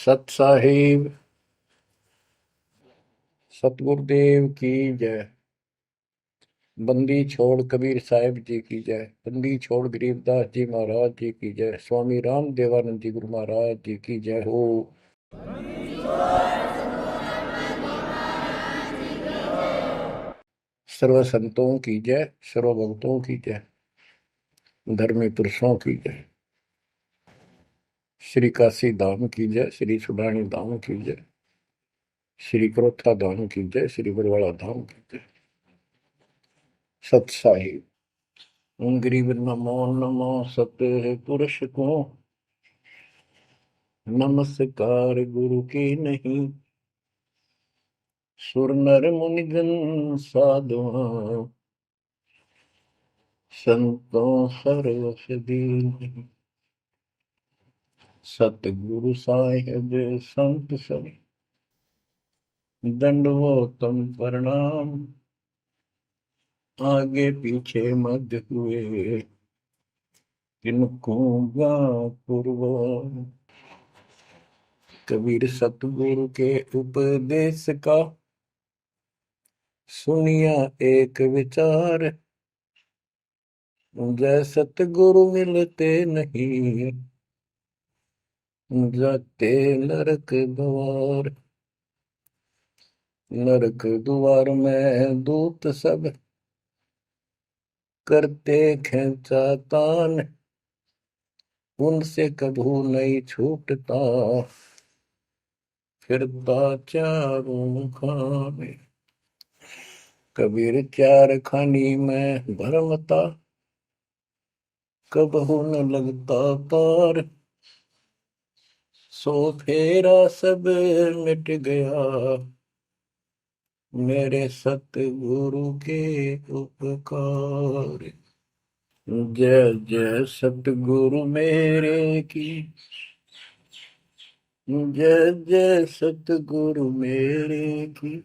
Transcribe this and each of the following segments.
सत साहिब सतगुरुदेव की जय। बंदी छोड़ कबीर साहिब जी की जय। बंदी छोड़ गरीबदास जी महाराज जी की जय। स्वामी राम देवानंद जी गुरु महाराज जी की जय हो। सर्व संतों की जय, सर्व भक्तों की जय, धर्मी पुरुषों की जय। श्री काशी धाम की जय, श्री सुडानी धाम की जय, श्री क्रोथा धाम की जय, श्री बरवाड़ा धाम की जय। सत साहिब गरीब नमो नमो सत पुरुष को नमस्कार गुरु की नहीं। सुर नर मुनिजन साधुआ संतों सर्वस दीन। सतगुरु साहिब संत सब दंडवतम प्रणाम। आगे पीछे मध्य हुए किनको पूर्व। कबीर सतगुरु के उपदेश का सुनिया एक विचार। जय सतगुरु मिलते नहीं जाते नरक द्वार। नरक द्वार में दूत सब करते खेचा तान। उनसे कभू नहीं छूटता फिरता चारों खाने। कबीर चार खानी में भरमता कबहू न लगता पार। सो फेरा सब मिट गया मेरे सतगुरु के उपकार। जय जय सतगुरु मेरे की जय जय सतगुरु मेरे की।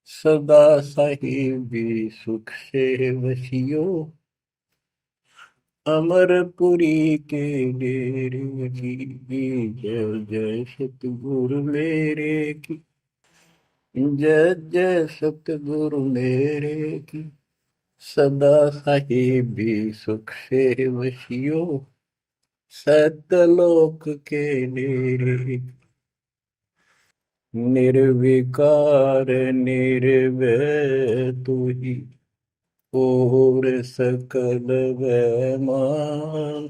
सदा साहिबी सुख से वसियो अमरपुरी के डेरे की। जय जय सतगुरु मेरे की जय जय सतगुरु मेरे की। सदा साहिबी सुख से वसियो सतलोक के डेरे। निर्विकार निर्भय तू ही और सकल वैमान।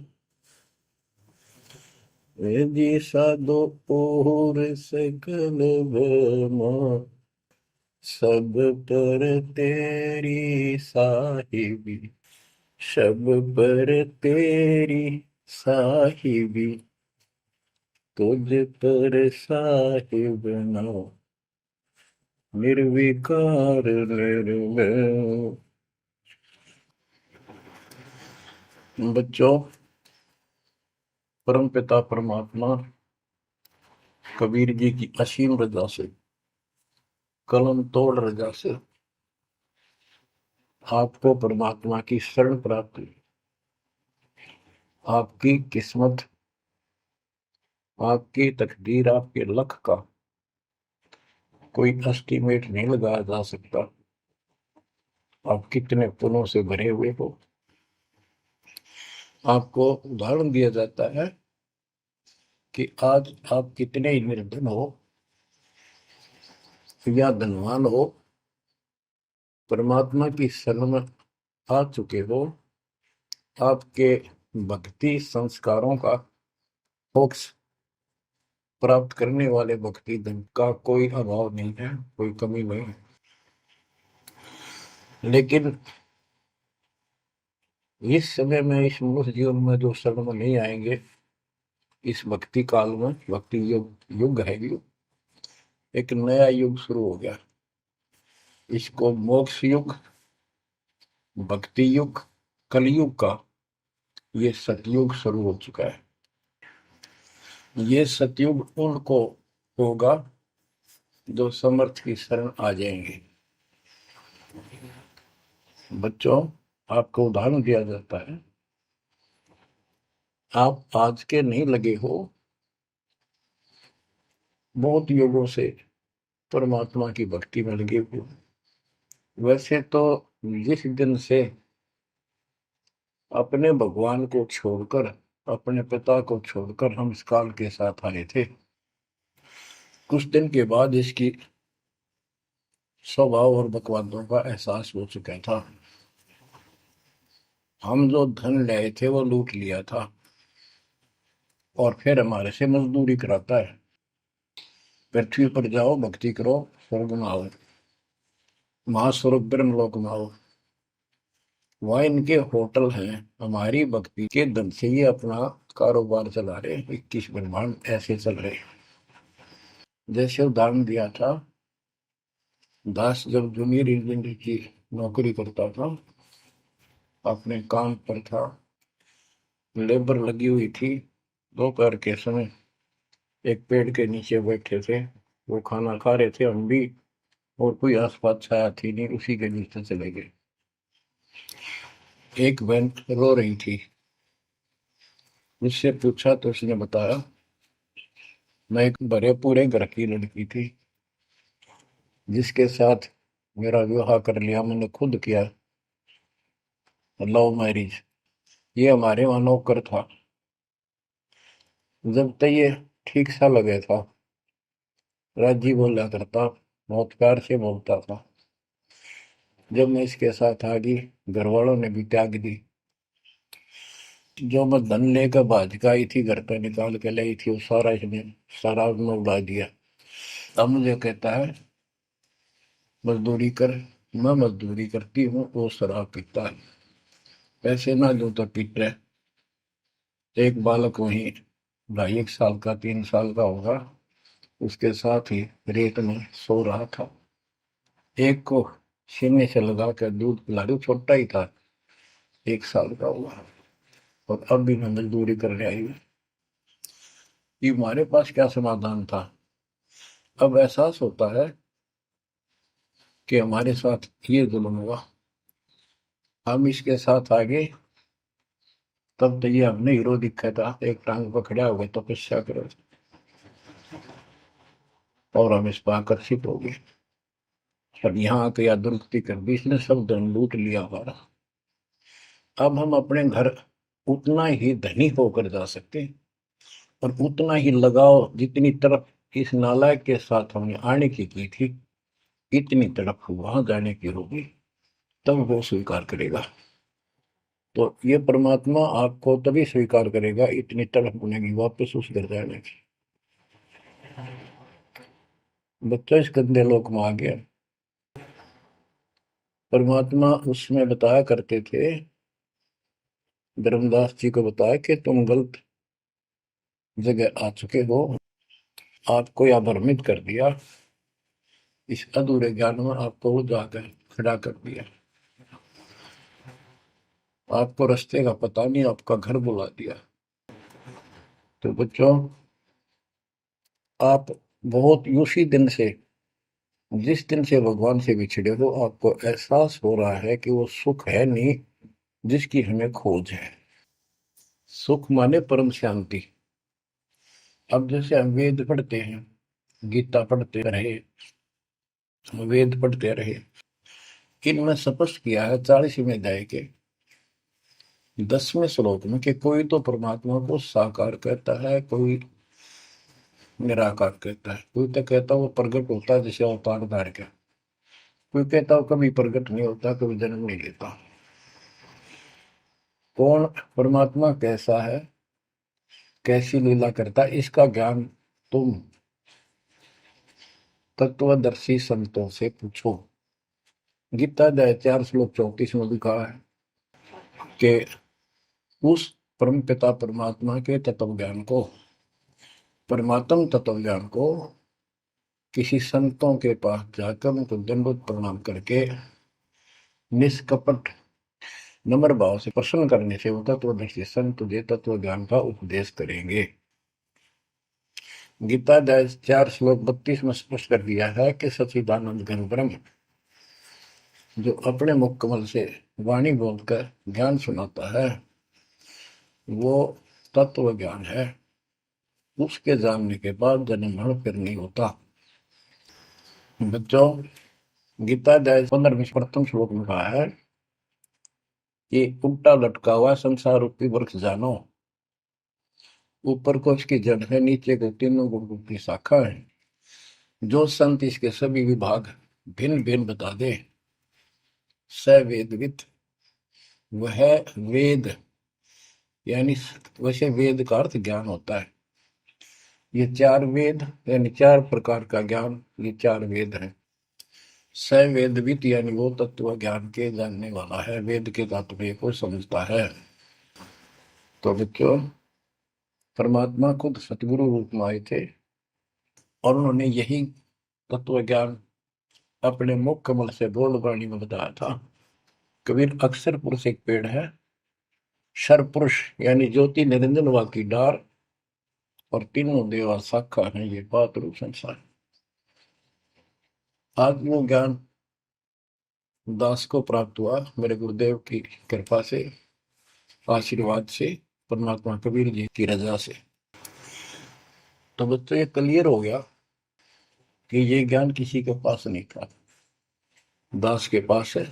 जी साधो और सकल वैमान। सब पर तेरी साहिबी सब पर तेरी साहिबी। तुझ पर साहिब ना निर्विकार निर्भय। बच्चों, परम पिता परमात्मा कबीर जी की असीम रजा से कलम तोड़ रजा से आपको परमात्मा की शरण प्राप्त हुई। आपकी किस्मत, आपकी तकदीर, आपके लक का कोई एस्टीमेट नहीं लगाया जा सकता। आप कितने पुण्यों से भरे हुए हो। आपको उदाहरण दिया जाता है कि आज आप कितने ही निर्धन हो या धनवान हो, परमात्मा की शरण में आ चुके हो। आपके भक्ति संस्कारों का मोक्ष प्राप्त करने वाले भक्ति धन का कोई अभाव नहीं है, कोई कमी नहीं है। लेकिन इस समय में, इस मनुष्य जीवन में जो शरण में नहीं आएंगे, इस भक्ति काल में, भक्ति युग है, एक नया युग शुरू हो गया। इसको मोक्ष युग, भक्ति युग, कलयुग का ये सतयुग शुरू हो चुका है। ये सतयुग उनको होगा जो समर्थ की शरण आ जाएंगे। बच्चों, आपको उदाहरण दिया जाता है, आप आज के नहीं लगे हो बहुत युगों से परमात्मा की भक्ति में लगे हुए। वैसे तो जिस दिन से अपने भगवान को छोड़कर, अपने पिता को छोड़कर हम इस काल के साथ आए थे, कुछ दिन के बाद इसकी स्वभाव और बकवादों का एहसास हो चुका था। हम जो धन लाए थे वो लूट लिया था और फिर हमारे से मजदूरी कराता है। पृथ्वी पर जाओ, भक्ति करो, स्वर्ग में आओ, महास्वर्ग ब्रह्मलोक में आओ। वह इनके होटल हैं। हमारी भक्ति के धन से ये अपना कारोबार चला रहे। 21 ब्रह्मांड ऐसे चल रहे। जैसे उदाहरण दिया था, दास जब जूनियर इंजीनियर की नौकरी करता था, अपने काम पर था, लेबर लगी हुई थी, दोपहर के समय एक पेड़ के नीचे बैठे थे, वो खाना खा रहे थे, हम भी, और कोई आसपास छाया थी नहीं, उसी के नीचे चले गए। एक बहन रो रही थी, उससे पूछा तो उसने बताया, मैं एक भरे पूरे घर की लड़की थी जिसके साथ मेरा विवाह कर लिया, मैंने खुद किया, लव मैरिज। ये हमारे वहां नौकर था। जब तक ये ठीक सा लगे था, राजी बोला करता, बहुत प्यार से बोलता था। जब मैं इसके साथ आ गई, घर वालों ने भी त्याग दी। जो मैं धन लेकर भाज का आई थी, घर पे निकाल के लाई थी, वो सारा इसने शराब में उड़ा दिया। अब मुझे कहता है मजदूरी कर। मैं मजदूरी करती हूँ, वो शराब पीता है। पैसे ना दो तो पीट रहे। एक बालक वहीं 2.5 साल का, 3 साल का होगा, उसके साथ ही रेत में सो रहा था। एक को सीने से लगा कर दूध पिला रही, छोटा ही था, 1 साल का हुआ, और अब भी मैं मजदूरी करने आई हूँ। ये हमारे पास क्या समाधान था? अब एहसास होता है कि हमारे साथ ये जुल्म हुआ, हम इसके साथ आगे। तब तो ये हमने हीरो दिखा था, एक टांग पर खड़ा हो गए, तपस्या करो, और हम इस पर आकर्षित हो गए। अब यहाँ आके या दुर्गति कर दी, इसने सब धन लूट लिया हमारा। अब हम अपने घर उतना ही धनी होकर जा सकते हैं, और उतना ही लगाव जितनी तरफ इस नालायक के साथ हमने आने की थी, इतनी तरफ वहां जाने की होगी, तब वो स्वीकार करेगा। तो ये परमात्मा आपको तभी स्वीकार करेगा, इतनी तड़प बनेगी वापस उस घर जाने की। बच्चा इस गंदे लोक में आ गया। परमात्मा उसमें बताया करते थे, धर्मदास जी को बताया कि तुम गलत जगह आ चुके हो, आपको या भ्रमित कर दिया, इस अधूरे ज्ञान में आपको वो जाकर खड़ा कर दिया, आपको रास्ते का पता नहीं, आपका घर बुला दिया। तो बच्चों, आप बहुत उसी दिन से, जिस दिन से भगवान से बिछड़े हो, आपको एहसास हो रहा है कि वो सुख है नहीं जिसकी हमें खोज है। सुख माने परम शांति। अब जैसे हम वेद पढ़ते हैं, गीता पढ़ते रहे, वेद पढ़ते रहे, इनमें स्पष्ट किया है 40वें अध्याय के 10वें श्लोक में कि कोई तो परमात्मा को साकार कहता है, कोई निराकार कहता है, कोई तो कहता है वो प्रकट होता है जैसे अवतार धार के, कोई कहता है कभी प्रकट नहीं होता, कभी जन्म नहीं लेता। कौन परमात्मा कैसा है, कैसी लीला करता है, इसका ज्ञान तुम तत्वदर्शी संतों से पूछो। गीता अध्याय 4 श्लोक 34 में लिखा है कि उस परम पिता परमात्मा के तत्व ज्ञान को, परमात्म तत्व ज्ञान को किसी संतों के पास जाकर उनको दंडवत प्रणाम करके निष्कपट नम्र भाव से प्रसन्न करने से वो तत्वदर्शी संत तुझे तत्व ज्ञान का उपदेश करेंगे। गीता अध्याय 4 श्लोक 32 में स्पष्ट कर दिया है कि सच्चिदानंद घन ब्रह्म जो अपने मुख कमल से वाणी बोलकर ज्ञान सुनाता है, वो तत्व ज्ञान है। उसके जानने के बाद जन्म मरण फिर नहीं होता। बच्चों, गीता अध्याय 15 प्रथम श्लोक में कहा है कि उल्टा लटका हुआ संसार रूपी वृक्ष जानो, ऊपर को इसकी जड़ है, नीचे को तीनों गुणों की शाखा है। जो संत इसके सभी विभाग भिन्न भिन्न बता दे, स वेदविद, वह वेद, यानी वैसे वेद का अर्थ ज्ञान होता है। ये चार वेद यानी चार प्रकार का ज्ञान, ये चार वेद हैं। स वेदविद यानी वो तत्व ज्ञान के जानने वाला है, वेद के तात्पर्य को समझता है। तो बच्चों, परमात्मा खुद सतगुरु रूप में आए थे और उन्होंने यही तत्व ज्ञान अपने मुख कमल से बोल वाणी में बताया था। कबीर अक्षर पुरुष एक पेड़ है, शर पुरुष यानी ज्योति निरंजन वा की डार, और तीनों देवा शाखा है ये बात रूप संसार। आज वो ज्ञान दास को प्राप्त हुआ मेरे गुरुदेव की कृपा से, आशीर्वाद से, परमात्मा कबीर जी की रजा से। तो बच्चों, ये क्लियर हो गया कि ये ज्ञान किसी के पास नहीं था, दास के पास है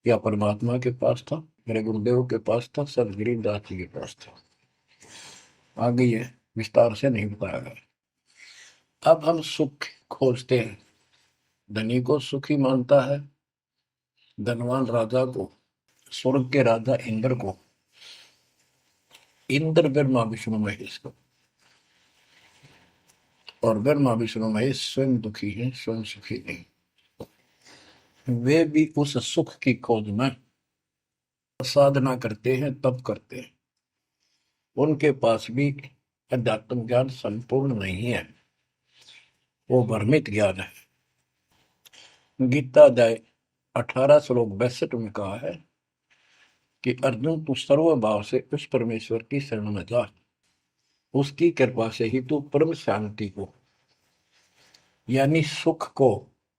या परमात्मा के पास था, मेरे गुरुदेव के पास था, सर गरीबदास जी के पास था। आगे ये विस्तार से नहीं बताया गया। अब हम सुख खोजते हैं, धनी को सुखी मानता है, धनवान राजा को, स्वर्ग के राजा इंद्र को, इंद्र ब्रह्मा विष्णु महेश को, और ब्रह्मा विष्णु महेश स्वयं दुखी है, स्वयं सुखी नहीं। वे भी उस सुख की खोज में साधना करते हैं, तप करते हैं। उनके पास भी अध्यात्म ज्ञान संपूर्ण नहीं है, वो भ्रमित ज्ञान है। गीता अध्याय 18 श्लोक 62 में कहा है कि अर्जुन, तू सर्वभाव से उस परमेश्वर की शरण में जा, उसकी कृपा से ही तू परम शांति को, यानी सुख को,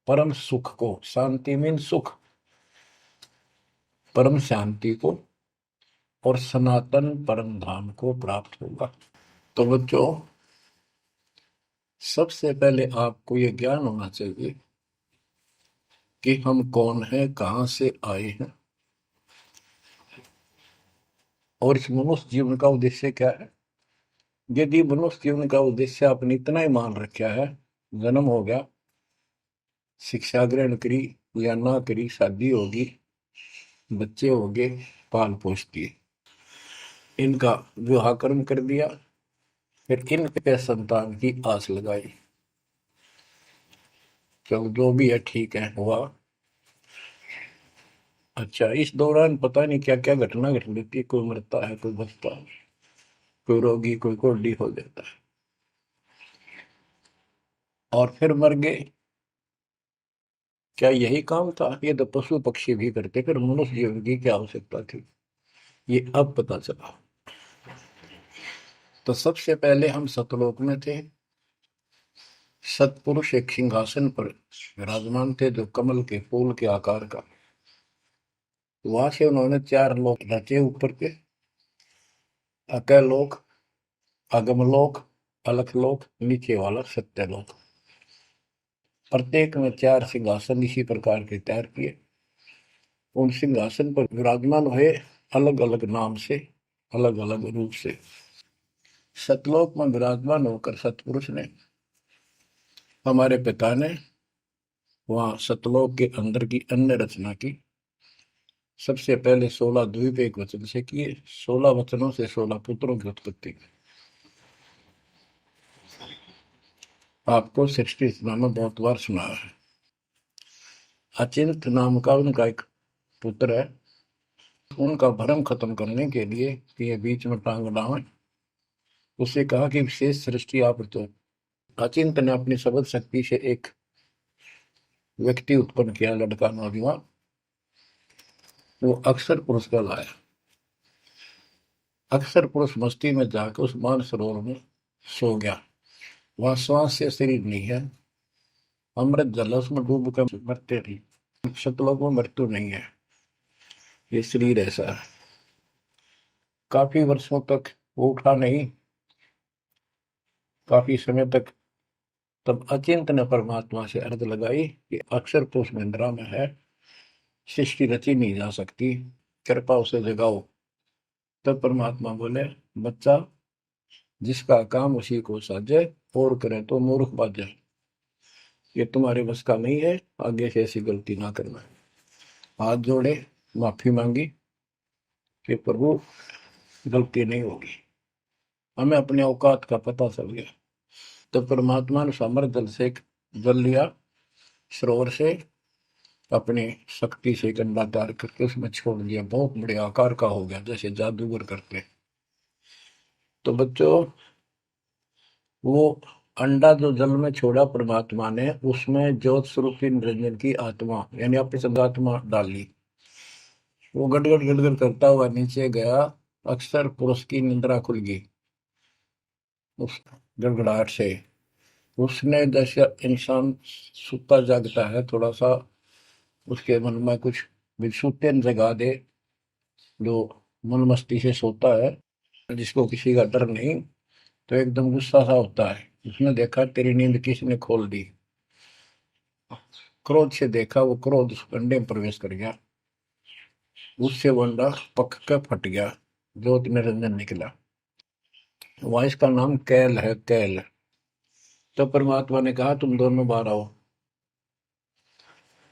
परम सुख को, शांति मीन सुख, परम शांति को और सनातन परम धाम को प्राप्त होगा। तो बच्चों, सबसे पहले आपको यह ज्ञान होना चाहिए कि हम कौन हैं, कहां से आए हैं, और इस मनुष्य जीवन का उद्देश्य क्या है। यदि मनुष्य जीवन का उद्देश्य आपने इतना ही मान रखा है, जन्म हो गया, शिक्षा ग्रहण करी या ना करी, शादी होगी, बच्चे हो गए, पाल पोष दिए, इनका विवाह कर्म कर दिया, फिर इनके संतान की आस लगाई, तो जो भी है ठीक है, हुआ। अच्छा, इस दौरान पता नहीं क्या क्या घटना घट लेती है, कोई मरता है, कोई बचता है, कोई रोगी, कोई कोढ़ी हो जाता है, और फिर मर गए। क्या यही काम था? ये तो पशु पक्षी भी करते, फिर मनुष्य जीवन की क्या आवश्यकता थी, ये अब पता चला। तो सबसे पहले हम सतलोक में थे, सतपुरुष एक सिंहासन पर विराजमान थे जो कमल के फूल के आकार का। वहां से उन्होंने चार लोक रचे ऊपर के, अकलोक, अगमलोक, अलखलोक, नीचे वाला सत्यलोक। प्रत्येक में चार सिंहासन इसी प्रकार के तैयार किए। उन सिंहासन पर विराजमान हुए अलग अलग नाम से, अलग अलग रूप से। सतलोक में विराजमान होकर सतपुरुष ने, हमारे पिता ने, वहां सतलोक के अंदर की अन्य रचना की। सबसे पहले 16 द्वीप एक वचन से किए, 16 वचनों से 16 पुत्रों की उत्पत्ति की। आपको सृष्टि नाम बहुत बार सुना है। अचिंत नाम का उनका एक पुत्र है, उनका भ्रम खत्म करने के लिए कि ये बीच में टांग लावे, उसे कहा कि विशेष सृष्टि आप तो। अचिंत ने अपनी शब्द शक्ति से एक व्यक्ति उत्पन्न किया, लड़का नौजवान, वो अक्षर पुरुष का लाया। अक्षर पुरुष मस्ती में जाकर उस मान सरोवर में सो गया। वहां श्वास से शरीर नहीं है, अमृत जल उसमें डूब कर मरते नहीं, शतलोक में मृत्यु नहीं है, ये शरीर ऐसा है। काफी वर्षों तक वो उठा नहीं, काफी समय तक। तब अचिंत ने परमात्मा से अर्ज लगाई कि अक्षर तो उस निंद्रा में है, सृष्टि रची नहीं जा सकती, कृपा उसे जगाओ। तब परमात्मा बोले, बच्चा, जिसका काम उसी को साजे, और करे तो मूर्ख बाजे। ये तुम्हारे बस का नहीं है, आगे से ऐसी गलती ना करना। हाथ जोड़े, माफी मांगी कि प्रभु गलती नहीं होगी। हमें अपने औकात का पता चल गया। तो परमात्मा ने समर जल से जल लिया, सरोवर से, अपनी शक्ति से गंडा तैयार करके उसमें छोड़ दिया। बहुत बड़े आकार का हो गया, जैसे जादूगर करते। तो बच्चों, वो अंडा जो जल में छोड़ा परमात्मा ने, उसमें ज्योत स्वरूपी निरंजन की आत्मा यानी अपनी सदात्मा डाली। वो गड़गड़ गड़गड़ करता हुआ नीचे गया। अक्सर पुरुष की निंद्रा खुल गई उस गड़गड़ाहट से। उसने, जैसे इंसान सुता जागता है, थोड़ा सा उसके मन में कुछ विक्षुप्तन जगा दे, जो मन मस्ती से सोता है, जिसको किसी का डर नहीं, तो एकदम गुस्सा सा होता है। उसने देखा तेरी नींद किसने खोल दी। क्रोध से देखा, वो क्रोध उस अंडे में प्रवेश कर गया। उससे वो अंडा पक कर फट गया, ज्योति निरंजन निकला। वहां इसका नाम कैल है, कैल। तो परमात्मा ने कहा, तुम दोनों बाहर आओ।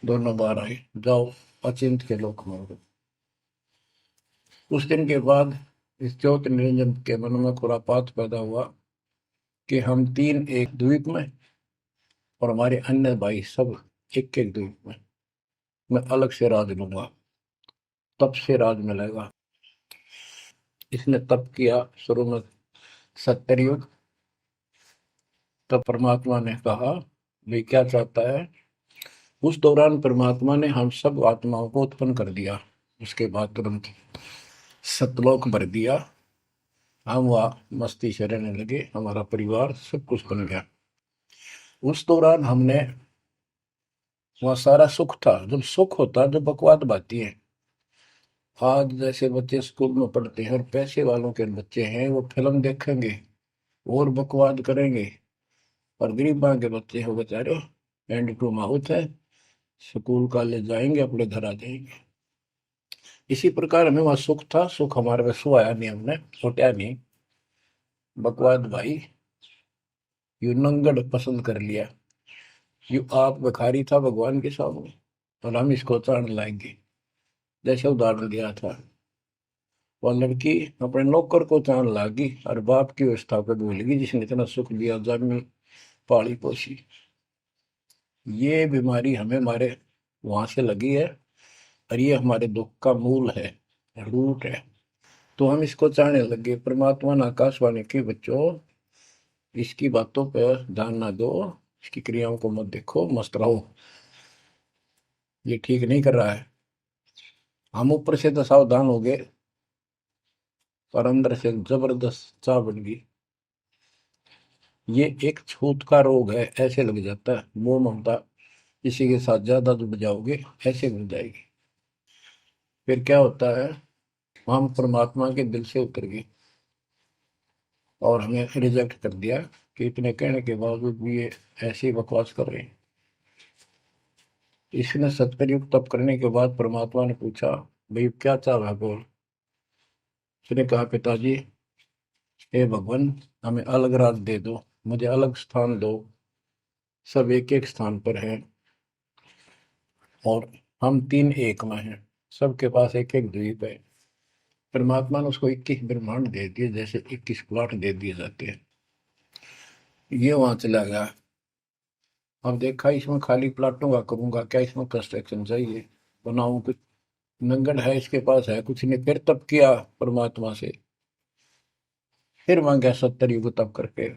दोनों बाहर आए, जाओ अचिंत के लोक में हो। कुछ दिन के बाद इस ज्योति निरंजन के मन में खुरापात पैदा हुआ कि हम तीन एक द्वीप में, और हमारे अन्य भाई सब एक एक द्वीप में। मैं अलग से राज लूंगा, तप से राज मिलेगा। इसने तप किया शुरू में, 70 युग। तब परमात्मा ने कहा, भाई क्या चाहता है। उस दौरान परमात्मा ने हम सब आत्माओं को उत्पन्न कर दिया। उसके बाद तुरंत सतलोक भर दिया। हम वहाँ मस्ती से रहने लगे, हमारा परिवार सब कुछ बन गया। उस दौरान हमने, वहाँ सारा सुख था। जब सुख होता है, जब बकवाद बाती है। आज जैसे बच्चे स्कूल में पढ़ते हैं और पैसे वालों के बच्चे हैं, वो फिल्म देखेंगे और बकवाद करेंगे। और गरीबां के बच्चे हो बेचारे, एंड टू माउथ है, स्कूल कॉलेज जाएंगे, अपने घर आ जाएंगे। इसी प्रकार हमें वहां सुख था। सुख हमारे में सुहाया नहीं, हमने सोचा नहीं। बकवाद भाई, यू नंगड़ पसंद कर लिया। यू आप भिखारी था भगवान के सामने, और हम इसको चाण लाएंगे। जैसे उदाहरण दिया था, वह लड़की अपने नौकर को चाण लागी और बाप की व्यवस्था को भूलेगी, जिसने इतना सुख दिया, जमी पाली पोसी। ये बीमारी हमें हमारे वहां से लगी है, और ये हमारे दुख का मूल है, रूट है। तो हम इसको चाहने लगे। परमात्मा ने आकाशवाणी की, बच्चों इसकी बातों पर ध्यान ना दो, इसकी क्रियाओं को मत देखो, मस्त रहो, ये ठीक नहीं कर रहा है। हम ऊपर से तो सावधान हो गए, पर अंदर से जबरदस्त चाह बन गई। ये एक छूत का रोग है, ऐसे लग जाता है। मोह ममता किसी के साथ ज्यादा जुड़ जाओगे, ऐसे मिल जाएगी। फिर क्या होता है, हम परमात्मा के दिल से उतर गए और हमें रिजेक्ट कर दिया कि इतने कहने के बावजूद भी ये ऐसे ही बकवास कर रहे हैं। इसने 70 युग तप करने के बाद परमात्मा ने पूछा, भाई क्या चाह रहा है, बोल। उसने कहा, पिताजी, हे भगवान, हमें अलग राज दे दो, मुझे अलग स्थान दो। सब एक एक स्थान पर हैं, और हम तीन एक में हैं। सबके पास एक एक द्वीप है। परमात्मा ने उसको 21 ब्रह्मांड दे दिए, जैसे 21 प्लॉट दे दिए जाते हैं। ये वहां चला गया। अब देखा, इसमें खाली प्लाटों का करूंगा क्या, इसमें कंस्ट्रक्शन चाहिए, बनाऊं कुछ। नंगन है, इसके पास है कुछ नहीं। फिर तप किया परमात्मा से, फिर मांगा 70 युग तप करके,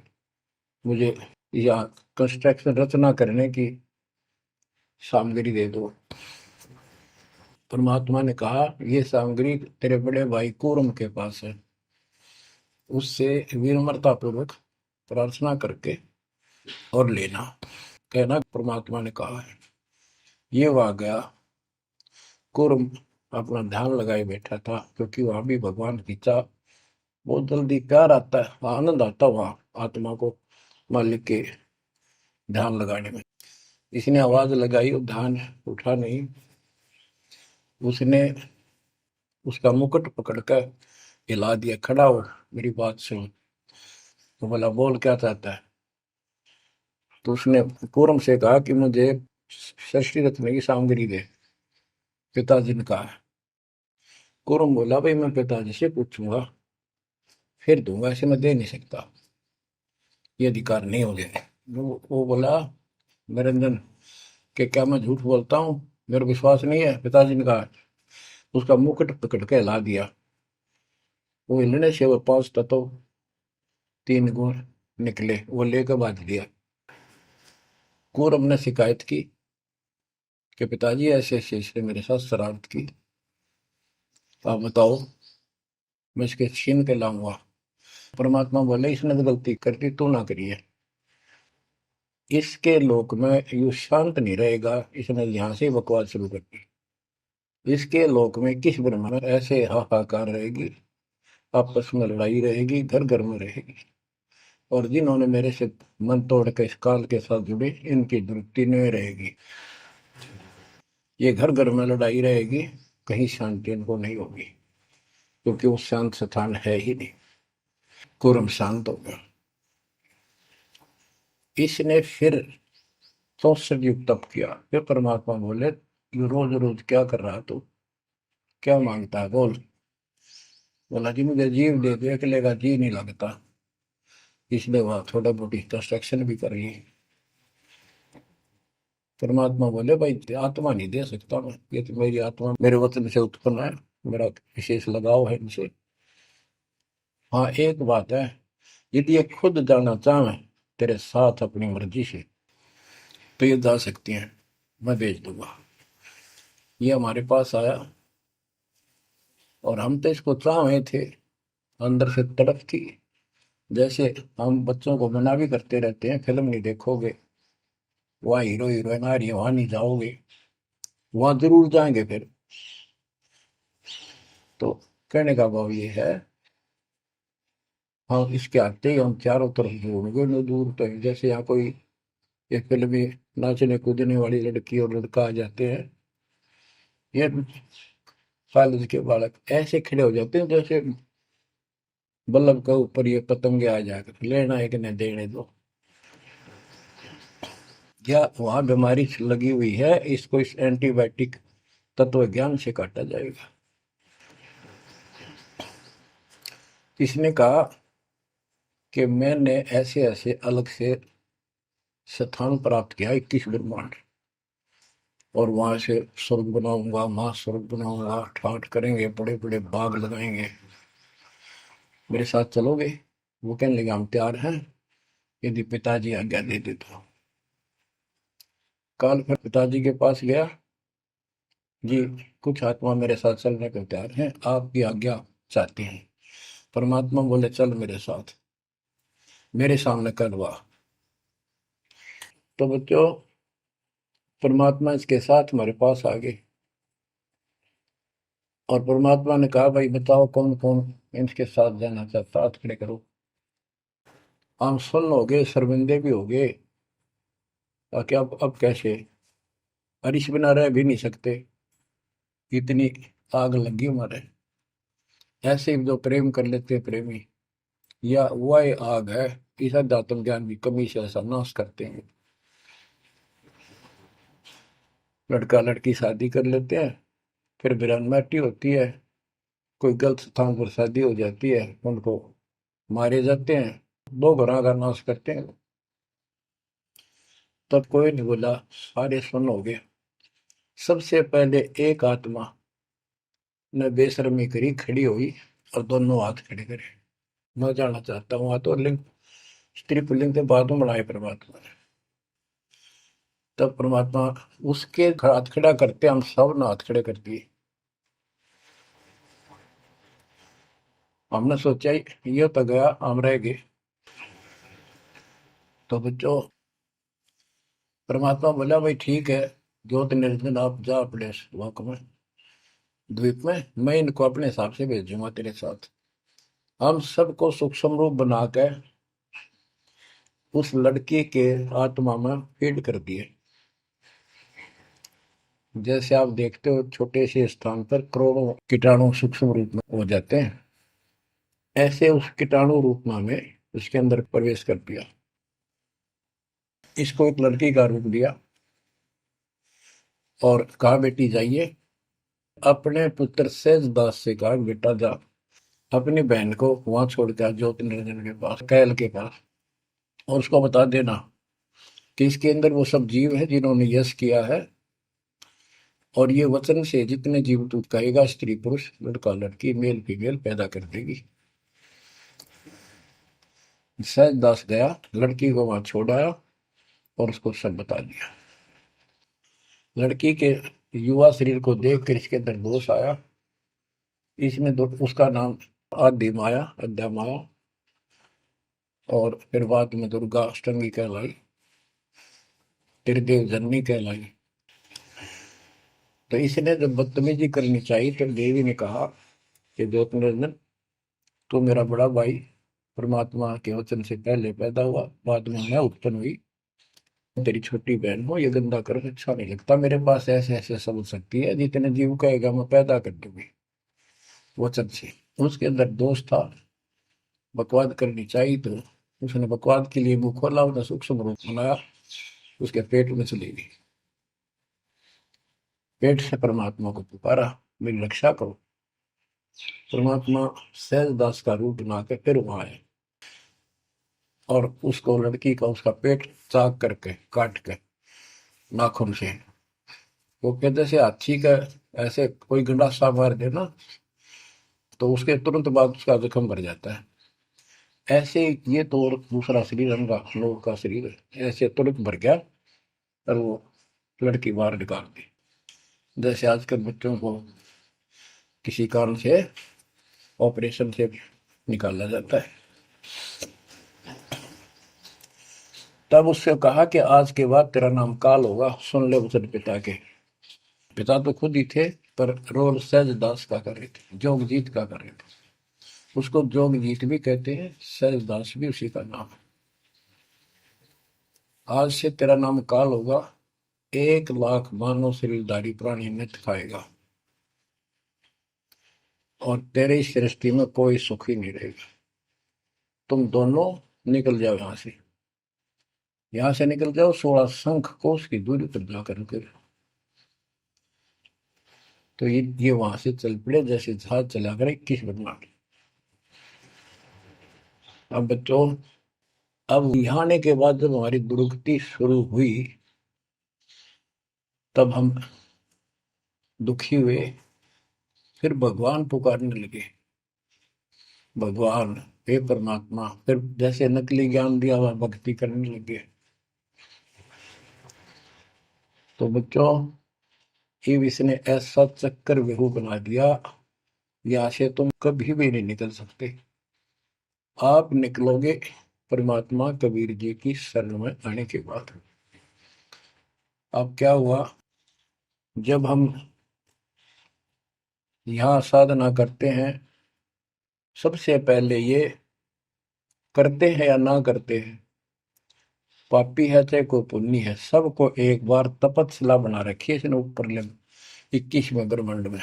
मुझे यहाँ कंस्ट्रक्शन रचना करने की सामग्री दे दो। परमात्मा ने कहा, ये सामग्री तेरे बड़े भाई कूरम के पास है, उससे विनम्रता पूर्वक प्रार्थना करके और लेना। कहना परमात्मा ने कहा है। ये वहां गया। कूरम अपना ध्यान लगाए बैठा था, क्योंकि वहां भी भगवान की चाह, बहुत जल्दी प्यार आता है, आनंद आता है वहां आत्मा को। मालिक के ध्यान लगाने में। इसने आवाज लगाई और ध्यान उठा नहीं। उसने उसका मुकुट पकड़कर हिला दिया, खड़ा हो, मेरी बात सुन। तो बोला, बोल क्या चाहता है? तो उसने पूरम से कहा कि मुझे षष्ठी रत्न की सामग्री दे, पिताजी ने कहा। पूरम बोला, भाई मैं पिताजी से पूछूंगा फिर दूंगा, ऐसे मैं दे नहीं सकता, ये अधिकार नहीं हो गया। वो बोला, निरंजन कि क्या मैं झूठ बोलता हूँ, मेरा विश्वास नहीं है? पिताजी ने कहा। उसका मुकुट पकड़ के हिला दिया। वो हिलने से वो 5 तत्व 3 गुण निकले, वो लेकर बांध दिया। कौरव ने शिकायत की कि पिताजी ऐसे ऐसे इसने मेरे साथ शरारत की, आप बताओ, मैं इसके छीन के लाऊंगा। परमात्मा बोले, इसने तो गलती कर दी, तू ना करिए। इसके लोक में यू शांत नहीं रहेगा, इसने यहां से बकवास शुरू कर दी। इसके लोक में किस ब्रह्म में ऐसे हाहाकार रहेगी, आपस में लड़ाई रहेगी, घर घर में रहेगी। और जिन्होंने मेरे से मन तोड़ के इस काल के साथ जुड़े, इनकी तृप्ति नहीं रहेगी। ये घर घर में लड़ाई रहेगी, कहीं शांति इनको नहीं होगी, क्योंकि वो शांत स्थान है ही नहीं। कुरम शांत हो गया। इसने फिर 64 युग तप किया। फिर परमात्मा बोले, ये रोज रोज क्या कर रहा तू, क्या मांगता है, बोल। बोला, जी मुझे जीव दे दे, अकेले का जी नहीं लगता। इसलिए वहां थोड़ा बहुत कंस्ट्रक्शन भी करिए। परमात्मा बोले, भाई आत्मा नहीं दे सकता मैं, ये तो मेरी आत्मा मेरे वतन से उत्पन्न है, मेरा विशेष लगाव है इनसे। हाँ एक बात है, यदि ये खुद जाना चाहे तेरे साथ अपनी मर्जी से, तो ये जा सकती हैं, मैं भेज दूंगा। ये हमारे पास आया और हम तो इसको चाहे थे, अंदर से तड़प थी। जैसे हम बच्चों को मना भी करते रहते हैं, फिल्म नहीं देखोगे, वहाँ हीरो हीरोइन आ रही है, वहां नहीं जाओगे, वहां जरूर जाएंगे फिर। तो कहने का भाव ये है, हाँ इसके आते ही हम चारों तरफ ढूंढोगे न, दूर तक। जैसे यहाँ कोई एक फिल्म में नाचने कूदने वाली लड़की और लड़का आ जाते हैं, ये कॉलेज के बालक ऐसे खड़े हो जाते हैं जैसे बल्लभ के ऊपर ये पतंगे आ जाकर, लेना एक ने देने दो। या वहां बीमारी लगी हुई है, इसको इस एंटीबायोटिक तत्व ज्ञान से काटा जाएगा। इसने कहा कि मैंने ऐसे ऐसे अलग से स्थान प्राप्त किया, 21 ब्रह्मांड, और वहां से स्वर्ग बनाऊंगा, महास्वर्ग बनाऊंगा, ठाठ करेंगे, बड़े बड़े बाग लगाएंगे, मेरे साथ चलोगे? वो कहने लगे, हम तैयार हैं, यदि पिताजी आज्ञा दे दे तो। काल फिर पिताजी के पास गया, जी कुछ आत्मा मेरे साथ चलने को तैयार हैं, आपकी आज्ञा चाहती हैं। परमात्मा बोले, चल मेरे साथ, मेरे सामने करवा। तो बच्चों, परमात्मा इसके साथ हमारे पास आ गए और परमात्मा ने कहा, भाई बताओ कौन कौन इनके साथ जाना चाहता, हाथ खड़े करो। हम सुन हो गए, शर्मिंदे भी हो गए, ताकि अब कैसे, बारिश बिना रह भी नहीं सकते, इतनी आग लगी हमारे। ऐसे जो प्रेम कर लेते हैं प्रेमी, या वह आग है, इस अध्यात्म ज्ञान की कमी से ऐसा नाश करते हैं। लड़का लड़की शादी कर लेते हैं, फिर वीरानमाटी होती है, कोई गलत स्थान पर शादी हो जाती है, उनको मारे जाते हैं, 2 घरों का नाश करते हैं। तब कोई नहीं बोला, सारे सुन हो गए। सबसे पहले एक आत्मा ने बेशर्मी करी, खड़ी हुई और दोनों हाथ खड़े करे, मैं जाना चाहता हूँ। हाथ और लिंग, स्त्री पुल्लिंग के बाद में बढ़ाए परमात्मा ने। तब परमात्मा उसके हाथ खड़ा करते, हम सब ने हाथ खड़े कर दिए। हमने सोचा ये तो गया, हम रह गए। तो बच्चों, परमात्मा बोला, भाई ठीक है, ज्योत निर्जन आप जा अपने लोक में, द्वीप में, मैं इनको अपने हिसाब से भेजूंगा तेरे साथ। हम सबको सूक्ष्म रूप बना के उस लड़की के आत्मा में फीड कर दिए। जैसे आप देखते हो छोटे से स्थान पर करोड़ों कीटाणु सूक्ष्म रूप में हो जाते हैं, ऐसे उस कीटाणु रूप में उसके अंदर प्रवेश कर दिया। इसको एक लड़की का रूप दिया और कहा बेटी जाइए, अपने पुत्र सेज दास से कहा बेटा जा अपनी बहन को वहां छोड़ के ज्योति निरंजन के पास, कैल के पास, और उसको बता देना कि इसके अंदर वो सब जीव है जिन्होंने यश किया है, और ये वचन से जितने जीव तू कहेगा स्त्री पुरुष लड़का लड़की मेल फीमेल पैदा कर देगी। सहज दास गया, लड़की को वहां छोड़ आया और उसको सब बता दिया। लड़की के युवा शरीर को देख कर इसके अंदर दोष आया। इसने उसका नाम आदि माया, अद्या माया, और फिर बाद में दुर्गा अष्टंगी कहलाई, त्रिदेव जननी कहलाई। तो इसने जब बदतमीजी करनी चाहिए तो देवी ने कहा कि ज्योति निरंजन तू मेरा बड़ा भाई परमात्मा के वचन से पहले पैदा हुआ, बाद में मैं उत्पन्न हुई, तेरी छोटी बहन हो, ये गंदा कर्म अच्छा नहीं लगता, मेरे पास ऐसे ऐसे सब शक्ति है, जितने जीव कहेगा मैं पैदा कर दूंगी वचन से। उसके अंदर दोष था, बकवाद करनी चाहिए तो उसने बकवाद के लिए मुंह खोला, उसने सूक्ष्म रूप बनाया, उसके पेट में चली गई। पेट से परमात्मा को पुकारा मेरी रक्षा करो। परमात्मा सहज दास का रूप बना के फिर वहां आए और उसको लड़की का उसका पेट चाक करके काट के नाखून से, वो कहते से हाथी का ऐसे कोई गंडासा मार दे ना तो उसके तुरंत बाद उसका जख्म भर जाता है, ऐसे ये तो दूसरा शरीर अंगा लोग का शरीर ऐसे तुरंत भर गया और वो लड़की बाहर निकाल दी। जैसे आजकल बच्चों को किसी कारण से ऑपरेशन से निकाला जाता है। तब उससे कहा कि आज के बाद तेरा नाम काल होगा, सुन ले वचन पिता के। पिता तो खुद ही थे पर रोल सहज दास का कर रहे थे, जोगजीत का कर रहे थे। उसको जोगजीत भी कहते हैं, सहज दास भी उसी का नाम है। आज से तेरा नाम काल होगा, 1,00,000 मानव शरीरधारी प्राणी नित्य खाएगा और तेरे इस सृष्टि में कोई सुख ही नहीं रहेगा। तुम दोनों निकल जाओ यहां से निकल जाओ, 16 शंख कोस की दूरी पर जाकर के। तो ये वहां से चल पड़े जैसे जहाज चला कर 21 बदमाश। अब बच्चों, अब यहाँ आने के बाद जब हमारी दुर्गति शुरू हुई तब हम दुखी हुए, फिर भगवान पुकारने लगे, भगवान हे परमात्मा, फिर जैसे नकली ज्ञान दिया हुआ भक्ति करने लगे। तो बच्चों, ये इसने ऐसा चक्कर व्यू बना दिया, यहाँ से तुम कभी भी नहीं निकल सकते। आप निकलोगे परमात्मा कबीर जी की शरण में आने के बाद। अब क्या हुआ, जब हम यहाँ साधना करते हैं, सबसे पहले ये करते हैं या ना करते हैं, पापी है चाहे कोई पुण्य है, सबको एक बार तपस्या बना रखी है इसने ऊपर 21वें ब्रह्मांड में।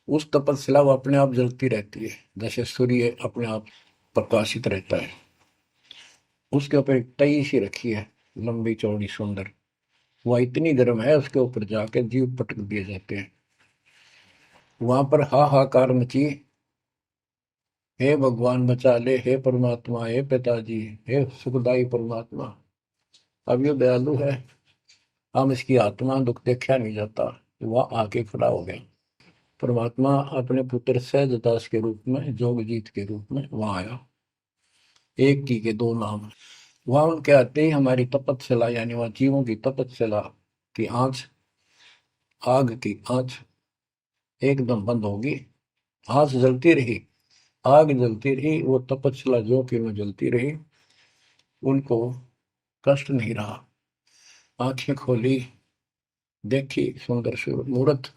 उस तपस्या वो अपने आप जलती रहती है, जैसे सूर्य अपने आप प्रकाशित रहता है। उसके ऊपर एक तई सी रखी है, लंबी चौड़ी सुंदर, वह इतनी गर्म है उसके ऊपर जाके जीव पटक दिए जाते हैं। वहां पर हाहाकार मची, हे भगवान बचा ले, हे परमात्मा, हे पिताजी, हे सुखदाई परमात्मा। अब ये दयालु है, हम इसकी आत्मा दुख देखा नहीं जाता। वह आके खड़ा हो गया। परमात्मा अपने पुत्र सहजदास के रूप में, जोगजीत के रूप में वहां आया। एक की के दो नाम। वहां उनके आते ही हमारी तपस्या, यानी वह जीवों की तपस्या की आंच, आग की आंच एकदम बंद होगी। आंच जलती रही, आग जलती रही, वो तपस्या जो कि में जलती रही, उनको कष्ट नहीं रहा। आंखें खोली, देखी सुंदर से मूर्त,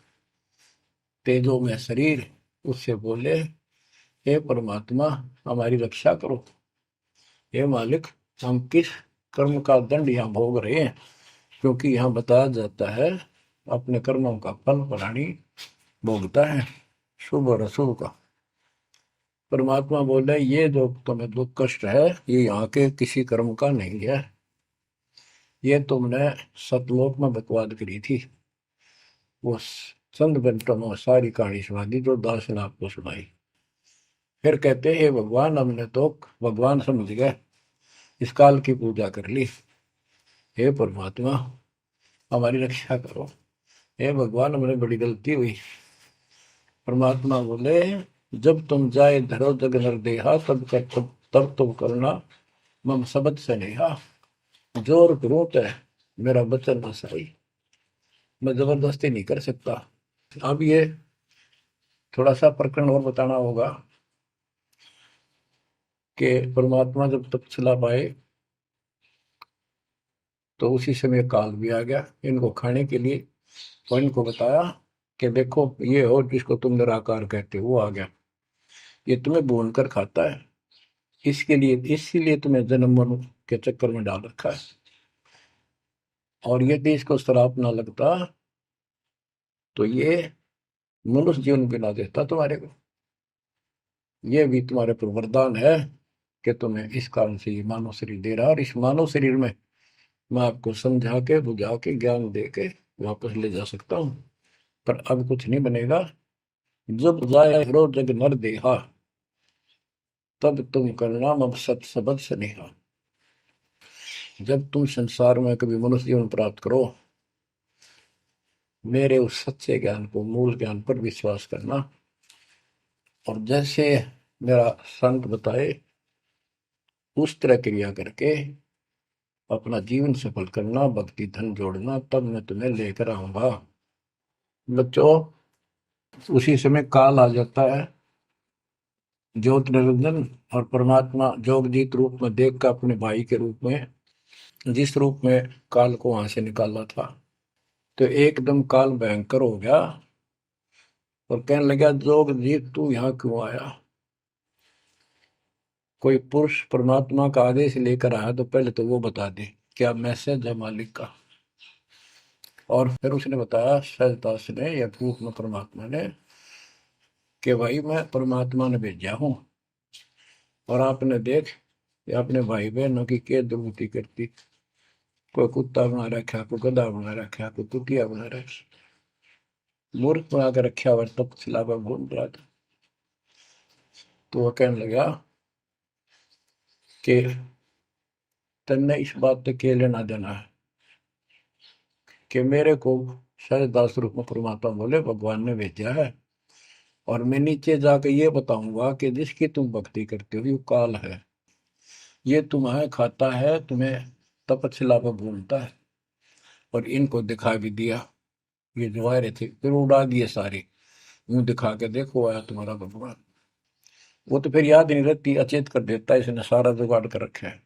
तेजो में शरीर, उससे बोले हे परमात्मा हमारी रक्षा करो, हे मालिक हम किस कर्म का दंड यहाँ भोग रहे हैं, क्योंकि यहाँ बताया जाता है अपने कर्मों का फल प्राणी भोगता है, शुभ और अशुभ का। परमात्मा बोले ये जो तुम्हें दुख कष्ट है ये यहाँ के किसी कर्म का नहीं है, ये तुमने सतलोक में बकवाद करी थी। वो चंद मिनटों में सारी कहानी सुना दी जो दास ने आपको सुनाई। फिर कहते हे भगवान, हमने तो भगवान समझ गए, इस काल की पूजा कर ली। हे परमात्मा हमारी रक्षा करो, हे भगवान हमने बड़ी गलती हुई। परमात्मा बोले जब तुम जाए धरो जग नर देहा तब तुम करना मम शब्द से नेहा। जोर करूं तो मेरा वचन न सही, मैं जबरदस्ती नहीं कर सकता। अब ये थोड़ा सा प्रकरण और बताना होगा कि परमात्मा जब तपस्या पाए तो उसी समय काल भी आ गया इनको खाने के लिए, और इनको बताया कि देखो ये हो जिसको तुम निराकार कहते हो वो आ गया, ये तुम्हें भून कर खाता है, इसके लिए इसीलिए तुम्हें जन्म मरण के चक्कर में डाल रखा है। और यदि इसको श्राप ना लगता तो ये मनुष्य जीवन भी ना देता तुम्हारे को। ये भी तुम्हारे पर वरदान है कि तुम्हें इस कारण से ये मानव शरीर दे रहा है, और इस मानव शरीर में मैं आपको समझा के बुझा के ज्ञान दे के वापस ले जा सकता हूँ। पर अब कुछ नहीं बनेगा। जब जाए रो जग नर देहा तब तुम करना मम सत सबद स्नेहा। जब तुम संसार में कभी मनुष्य जीवन प्राप्त करो, मेरे उस सच्चे ज्ञान को, मूल ज्ञान पर विश्वास करना, और जैसे मेरा संत बताए उस तरह क्रिया करके अपना जीवन सफल करना, भक्ति धन जोड़ना, तब मैं तुम्हें लेकर आऊंगा। बच्चों उसी समय काल आ जाता है, ज्योत निरंजन और परमात्मा जोगजीत रूप में देख कर अपने भाई के रूप में, जिस रूप में काल को वहां से निकाला था, तो एकदम काल भयंकर हो गया और कहने लगा जोगजीत तू यहाँ क्यों आया। कोई पुरुष परमात्मा का आदेश लेकर आया तो पहले तो वो बता दे क्या मैसेज है मालिक का। और फिर उसने बताया सहजदास ने या रूप में परमात्मा ने कि भाई मैं परमात्मा ने भेजा हूं, और आपने देख अपने भाई बहनों की क्या दुर्गति करती, कोई कुत्ता बना रखा, कोई गधा बना रखा, कोई कुतिया बना रखा, मूर्ख बना कर रखा हुआ, तब सिलावा घूम रहा था। तो वह कहने लगा कि तन्ने इस बात से क्या लेना देना है कि मेरे को सहजदास रूप में परमात्मा बोले भगवान ने भेजा है, और मैं नीचे जाकर ये बताऊंगा कि जिसकी तुम भक्ति करते हो ये काल है, ये तुम्हें खाता है, तुम्हें तपस्या पर भूलता है। और इनको दिखा भी दिया, ये जो आ रहे थे फिर उड़ा दिए सारे, यूं दिखा के देखो आया तुम्हारा भगवान। वो तो फिर याद नहीं रहती, अचेत कर देता है, इसने सारा जुगाड़ कर रखा है।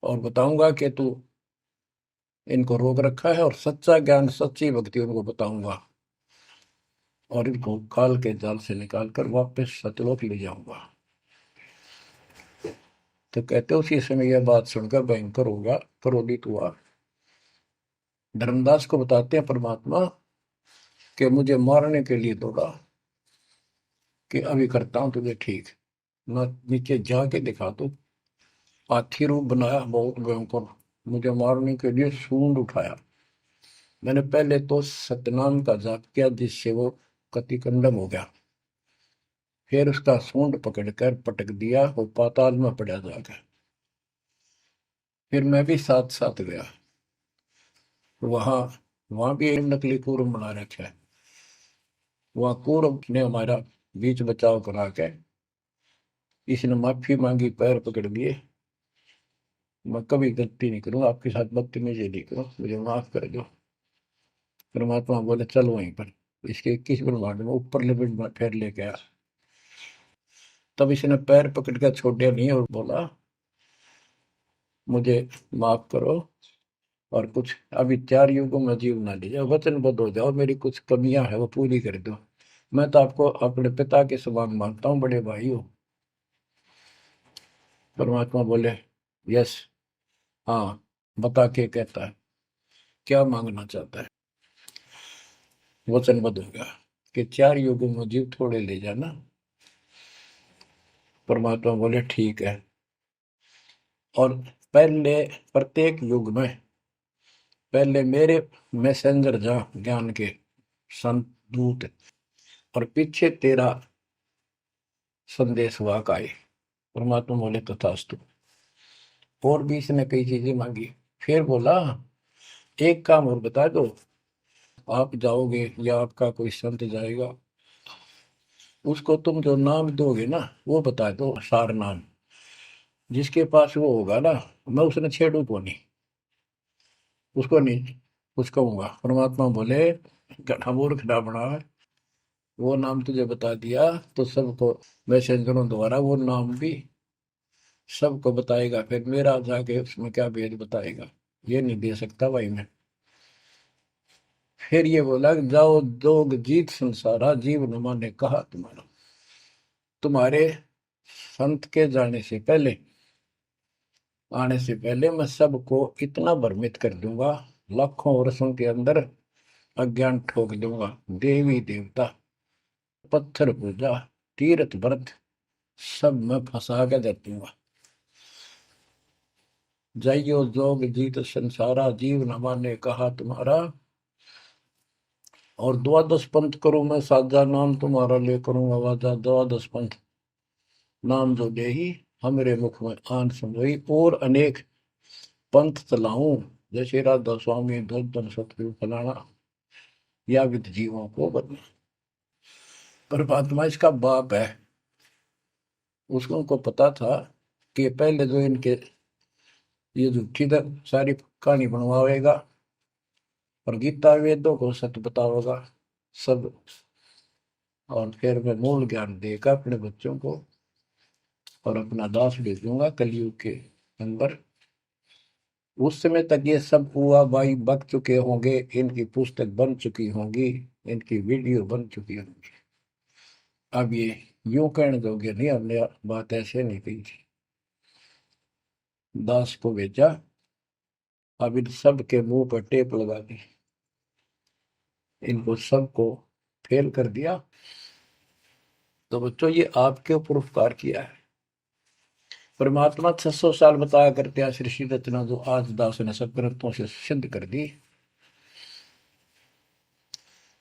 और बताऊंगा कि तू इनको रोक रखा है, और सच्चा ज्ञान सच्ची भक्ति उनको बताऊंगा, और इनको काल के जाल से निकाल कर वापस सतलोक ले जाऊंगा। तो कहते उसी समय यह बात सुनकर भयंकर होगा, क्रोधित हुआ। धर्मदास को बताते हैं परमात्मा कि मुझे मारने के लिए दौड़ा कि अभी करता हूं तुझे ठीक, मैं नीचे जाके दिखा दू। हाथी रूप बनाया बहुत भयंकर, मुझे मारने के लिए सूंड उठाया। मैंने पहले तो सतनाम का जाप किया जिससे वो कतिकंडम हो गया, फिर उसका सूंड पकड़कर पटक दिया, वो पाताल में पड़ा जाकर। फिर मैं भी साथ साथ गया, वहां वहां भी एक नकली कूर्म बना रखा है, वहां कूर्म ने हमारा बीच बचाव करा के इसने माफी मांगी, पैर पकड़ लिए, मैं कभी गलती नहीं करूँ आपके साथ, बदतमीजी नहीं करूँ, मुझे माफ कर दो। परमात्मा बोले चल वहीं पर इसके 21 ब्रह्मांड में ऊपर लिमिट में फिर लेके आया। तब इसने पैर पकड़ कर छोड़िया नहीं और बोला मुझे माफ करो, और कुछ अभी 4 युगों में जीव ना लीजिए, वचनबद्ध हो जाओ, मेरी कुछ कमियां है वो पूरी कर दो, मैं तो आपको अपने पिता के समान मानता हूँ, बड़े भाई हो। परमात्मा बोले यस, हाँ, बता के कहता है क्या मांगना चाहता है। वचनबद्ध हो गया कि 4 युगों में जीव थोड़े ले जाना। परमात्मा बोले ठीक है। और पहले प्रत्येक युग में पहले मेरे मैसेंजर जा ज्ञान के संत दूत, और पीछे तेरा संदेश वाहक आए। परमात्मा बोले तथास्तु। और भी इसने कई चीजें मांगी। फिर बोला एक काम और बता दो, आप जाओगे या आपका कोई संत जाएगा, उसको तुम जो नाम दोगे ना वो बता दो, सार नाम जिसके पास वो होगा ना, मैं उसने छेड़ू को नहीं, उसको नहीं कुछ कहूंगा। परमात्मा बोले गधा मूर्ख ना बना, वो नाम तुझे बता दिया तो सबको मैसेंजरों द्वारा वो नाम भी सबको बताएगा, फिर मेरा जाके उसमें क्या भेद बताएगा, ये नहीं दे सकता भाई मैं। फिर ये बोला कि जाओ जोग जीत संसारा, जीव न माने कहा तुम्हारा। तुम्हारे संत के जाने से पहले, आने से पहले मैं सबको इतना भ्रमित कर दूंगा, लाखों वर्षों के अंदर अज्ञान ठोक दूंगा। देवी देवता, पत्थर पूजा, तीर्थ व्रत सब मैं फंसा के दे दूंगा। जाइयो जोग जीत संसारा, जीव न माने कहा तुम्हारा। और द्वादश पंथ करूं मैं साजा, नाम तुम्हारा ले करूं आवाजा। द्वादश पंथ नाम जो दे ही हमरे मुख में आन समोई, और अनेक पंथ चलाऊं, जैसे राधा स्वामी धन सतगुरु फलाना, या विद जीवों को बदले। परमात्मा इसका बाप है। उसको उनको पता था कि पहले जो इनके ये झूठी सारी कहानी बनवाएगा और गीता वेदों को सत्य बताओगा सब, और फिर मैं मूल ज्ञान देगा अपने बच्चों को, और अपना दास भेजूंगा कलयुग के अंदर। उस समय तक ये सब हुआ भाई बक चुके होंगे, इनकी पुस्तक बन चुकी होंगी, इनकी वीडियो बन चुकी होंगी। अब ये यूं कहने दोगे नहीं, हमने बात ऐसे नहीं कही थी। दास को भेजा, अब इन सब के मुंह पर टेप लगा दी, इनको सबको फेल कर दिया। तो बच्चों ये आपके ऊपर उपकार किया है। परमात्मा 600 साल बताया करते हैं सृष्टि रचना, जो आज दास ने सब ग्रंथों से सिद्ध कर दी।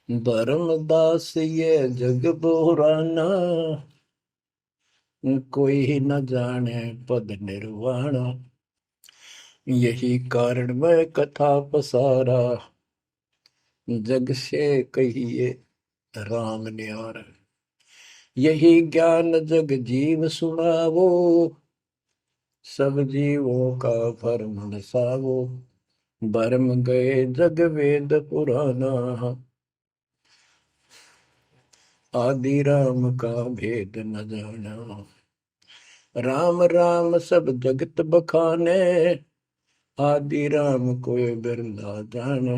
धर्मदास ये जग बोराना, कोई न जाने पद निर्वाणा। यही कारण मैं कथा पसारा, जग से कहिए राम न्यारा। यही ज्ञान जग जीव सुनावो, सब जीवों का भरम नसावो। भरम गए जग वेद पुराना, आदि राम का भेद न जाना। राम राम सब जगत बखाने, आदि राम कोई बिरला जाने।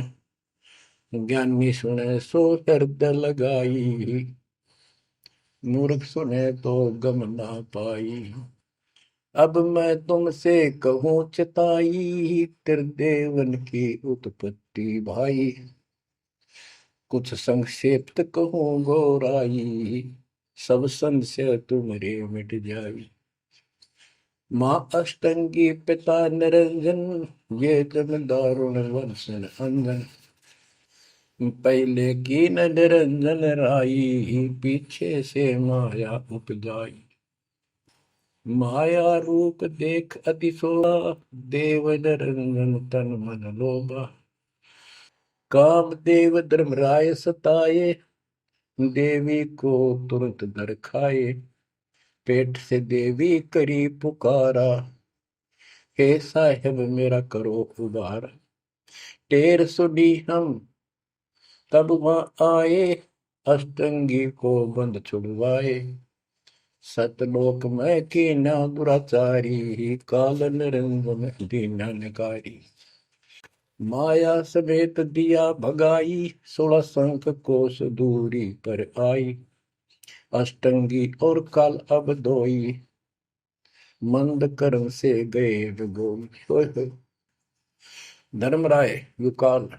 ज्ञानी सुने सो हृदय लगाई, मूर्ख सुने तो गम ना पाई। अब मैं तुमसे कहूँ चिताई, त्रिदेवन की उत्पत्ति भाई। कुछ संक्षेप्त कहूँ गौराई, सब संशय तुमरे मिट जाई। माँ अष्टंगी पिता निरंजन, ये जम दारुण वर्षण अंजन। पहले की न निरंजन राई, पीछे से माया उपजाई। माया रूप देख अतिशोभा, देव निरंजन तन मन लोभा। काम देव धर्मराय सताए, देवी को तुरंत नर खाए। पेट से देवी करी पुकारा, हे साहेब मेरा करो उबार। टेर सुनी हम तब वहां आए, अष्टंगी को बंद छुड़वाए। सतलोक में कीना दुराचारी, काल निरंजन दीना निकारी। माया समेत दिया भगाई, 16 संख कोस दूरी पर आई। अष्टंगी और काल अब दोई, मंद कर्म से गए विगोग। धर्मराय युकाल,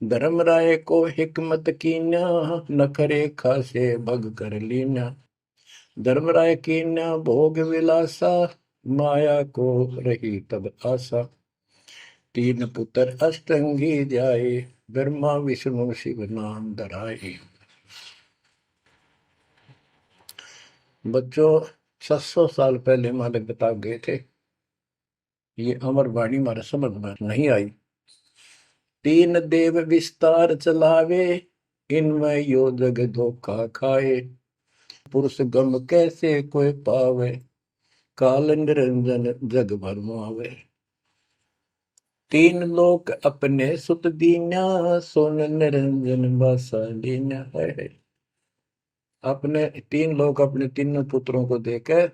धर्मराय को हिकमत कीन्या, नखरे खासे भग कर लीन्या। धर्मराय कीन्या भोग विलासा, माया को रही तब आशा। तीन पुत्र अष्टंगी जाए, ब्रह्मा विष्णु शिव नाम धराए। बच्चों 700 साल पहले मालिक बता गए थे, ये अमर वाणी हमारे समझ में नहीं आई। तीन देव विस्तार चलावे, इनमें यो जग धोखा खाए। पुरुष गम कैसे कोई पावे, काल निरंजन जग भरमावे। तीन लोक अपने सुत दीन्या, सोन निरंजन बसा लीन्या है। अपने तीन लोग अपने तीनों पुत्रों को देकर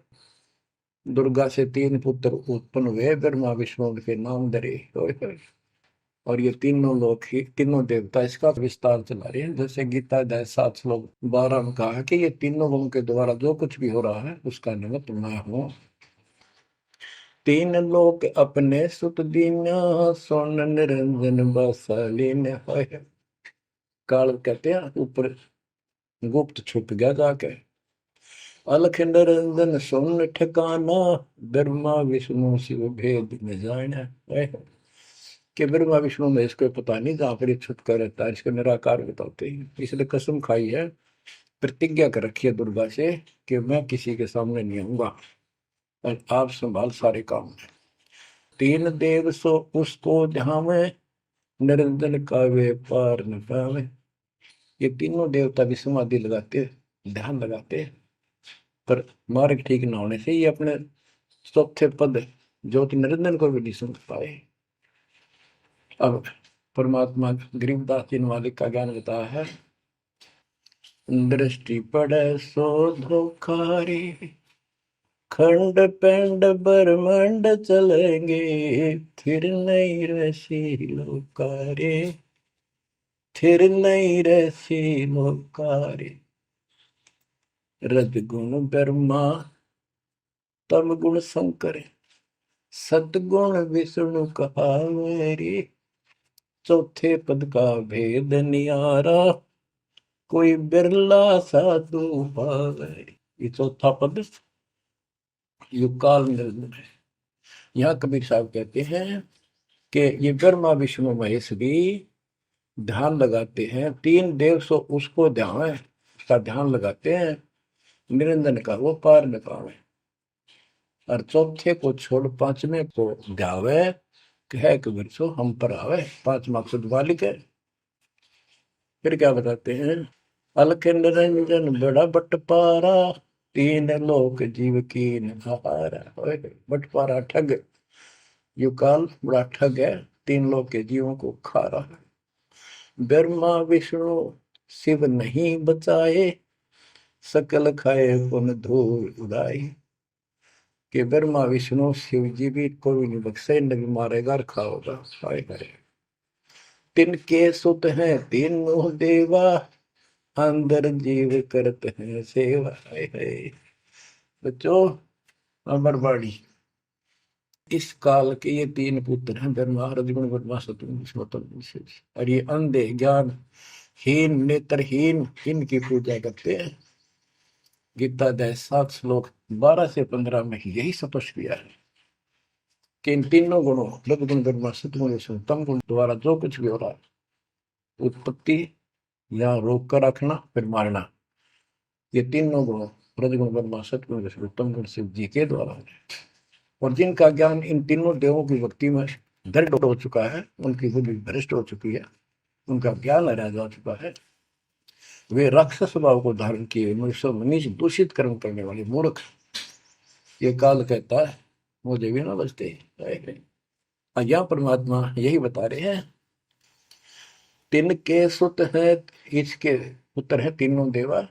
दुर्गा से तीन पुत्र उत्पन्न हुए, ब्रह्मा विष्णु के नाम धरे। और ये तीनों लोग ही तीनों देवता इसका विस्तार चला रहे हैं। जैसे गीता अध्याय 7 श्लोक 12 में कहा कि ये तीनों लोगों के द्वारा जो कुछ भी हो रहा है उसका निमित्त मैं हूं। तीन लोग अपने सुत दीन्या, सोन निरंजन बसा लीन्या है। काल कहते हैं ऊपर गुप्त छुप गया जाके। अलख निरंजन सुन ठिकाना, ब्रह्मा विष्णु शिव भेद में जाना है। कि ब्रह्मा विष्णु में इसको पता नहीं, जहां पर छुप कर रहता है इसको निराकार बताते हैं। इसलिए कसम खाई है, प्रतिज्ञा कर रखी है दुर्गा से कि मैं किसी के सामने नहीं आऊंगा और आप संभाल सारे काम। तीन देव सो उसको ध्यावे, निरंजन का वे पार न पावे। ये तीनों देवता भी समाधि लगाते, ध्यान लगाते, पर मार्ग ठीक न होने से ये अपने चौथे पद ज्योति निरंजन को भी नहीं समझ पाए। अब परमात्मा गरीबदास जी मालिक का ज्ञान बताया है। दृष्टि पड़े सो धोखारी, खंड पेंड ब्रह्मांड चलेंगे, फिर नहीं रसी लोकारे, फिर नहीं रसी लोकारे। रजगुण ब्रह्मा, तम गुण शंकर, सतगुण विष्णु कहावे रे। चौथे पद का भेद नियारा, कोई बिरला साधु पावे। ये चौथा पद युगकाल निरंजन है। यहाँ कबीर साहब कहते हैं कि ये ब्रह्मा विष्णु महेश भी ध्यान लगाते हैं। तीन देव सो उसको ध्यान है, उसका ध्यान लगाते हैं, निरंजन का वो पार न पावे। और चौथे को छोड़ पांचवें को ध्यावे, कह कबीर सो हम पर आवे। पांच मकसद वालिक है। फिर क्या बताते हैं, अलख निरंजन बड़ा बटपारा, तीन लोक जीव की नहारा। बटपारा ठग, युकाल बड़ा ठग है, तीन लोक के जीवों को खा रहा है। ब्रह्मा विष्णु शिव नहीं बचाए, सकल खाए पुन धूल उड़ाई। कि ब्रह्मा विष्णु शिव जी भी कोई नहीं बख्शे, न भी मारेगा और खाओगा। हाय हाय। तिनके सुत हैं तीनों देवा, अंदर जीव करते हैं सेवा। हाय हाय। बच्चों अमरवाड़ी, इस काल के ये तीन पुत्र हैं, ब्रह्मा रजगुण ब्रह्मा सतगुण विष्णु। और ये अंधे ज्ञान हीन नेत्रहीन इनकी पूजा करते हैं। गीता अध्याय 7 श्लोक 12 से 15 में यही स्पष्ट किया है कि इन तीनों गुणों रजगुण ब्रह्मा सतगुण विष्णु तम गुण द्वारा जो कुछ भी हो रहा है, उत्पत्ति या रोक कर रखना फिर मारना, ये तीनों गुणों रजगुण ब्रह्मा सतगुण विष्णु तम गुण शिव जी के द्वारा है। और जिनका ज्ञान इन तीनों देवों की भक्ति में दृढ़ हो चुका है, उनकी बुद्धि भ्रष्ट हो चुकी है, उनका ज्ञान रह जा चुका है, वे राक्षस स्वभाव को धारण किए मनुष्य मनीष दूषित कर्म करने वाले मूर्ख, ये काल कहता है मुझे भी ना बचते। यहाँ परमात्मा यही बता रहे हैं, तिनके सुत हैं, इसके पुत्र हैं तीनों देवा,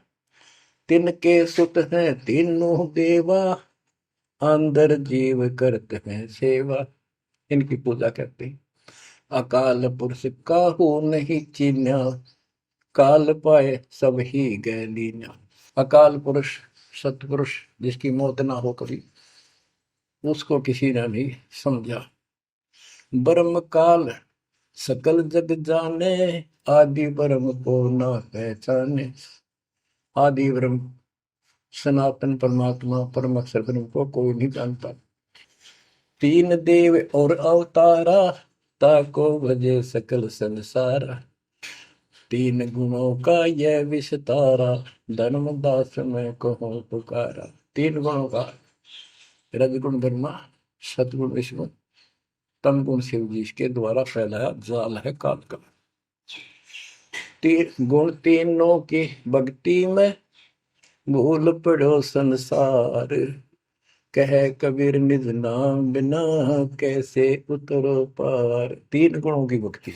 तिनके सुत हैं तीनों देवा, अंदर जीव करते हैं सेवा। इनकी पूजा करते हैं। अकाल पुरुष काहू नहीं चीन्या, काल पाए सब ही गए लीन्या। अकाल पुरुष सतपुरुष जिसकी मौत ना हो कभी, उसको किसी ने नहीं समझा। ब्रह्म काल सकल जग जाने, आदि ब्रह्म को न पहचाने। आदि ब्रह्म सनातन परमात्मा परम अक्षर ब्रह्म को कोई नहीं जानता। तीन देव और अवतारा, ताको भजे सकल संसारा। तीन गुणों का यह विस्तारा, धर्मदास में कहो पुकारा। तीन गुणों का, रजगुण ब्रह्मा, सतगुण विष्णु, तम गुण शिव जी के द्वारा फैलाया जाल है काल का। तीन गुण तीनों की भक्ति में, भूल पड़ो संसार। कह कबीर निज नाम बिना, कैसे उतरो पार। तीन गुणों की भक्ति,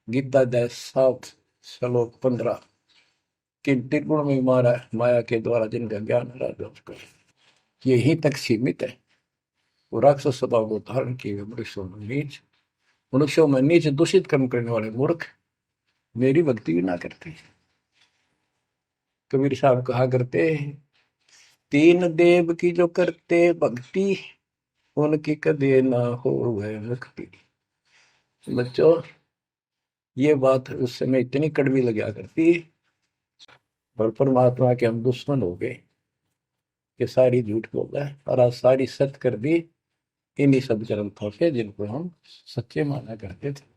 गीता 7 श्लोक 15। किन तीन गुण में मारा माया के द्वारा जिनका ज्ञान राजा उसका यही तक सीमित है। वो राक्षस स्वभाव को धारण किए हुए मनुष्यों में नीच दूषित कर्म करने वाले मूर्ख मेरी भक्ति भी ना करते। कबीर साहब कहा करते, तीन देव की जो करते भक्ति, उनकी कदे ना हो वह मुक्ति। बच्चों, ये बात उस समय इतनी कड़वी लगा करती, और परमात्मा के हम दुश्मन हो गए कि सारी झूठ बोल रहा है, और आज सारी सत्य कर दी इन्हीं सब ग्रंथों से जिनको हम सच्चे माना करते थे।